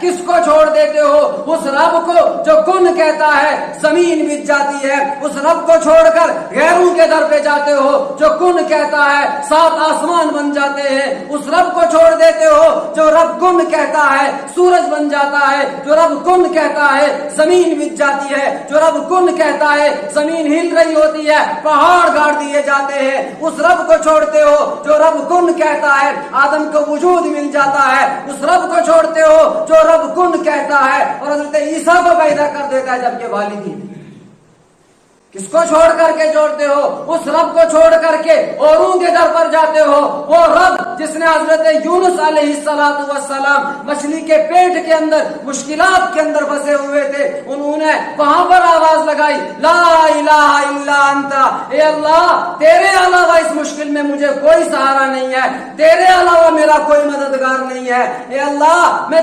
کس کو چھوڑ دیتے ہو؟ اس رب کو جو کن کہتا ہے زمین بچ جاتی ہے، اس رب کو چھوڑ کر غیروں کے در پہ جاتے ہو جو کن کہتا ہے 7 آسمان بن جاتے ہیں، اس رب کو چھوڑ دیتے ہو جو رب کن کہتا ہے سورج بن جاتا ہے، جو رب کن کہتا ہے زمین بچ جاتی ہے، جو رب کن کہتا ہے زمین ہل رہی ہوتی ہے، پہاڑ گاڑ دیے جاتے ہیں، اس رب کو چھوڑتے ہو جو رب کن کہتا ہے آدم کو وجود مل جاتا ہے، اس رب کو چھوڑتے ہو جو رب کن کہتا ہے اور حضرت عیسیٰ کو پیدا کر دیتا ہے جبکہ والد ہی۔ کس کو چھوڑ کر کے جوڑتے ہو؟ اس رب کو چھوڑ کر کے اوروں کے در پر جاتے ہو، وہ رب جس نے حضرت یونس علیہ السلام مچھلی کے پیٹ کے اندر مشکلات کے اندر پھنسے ہوئے تھے، انہوں نے وہاں پر آواز لگائی لا الہ الا انت، اے اللہ تیرے علاوہ اس مشکل میں مجھے کوئی سہارا نہیں ہے، تیرے علاوہ میرا کوئی مددگار نہیں ہے، اے اللہ میں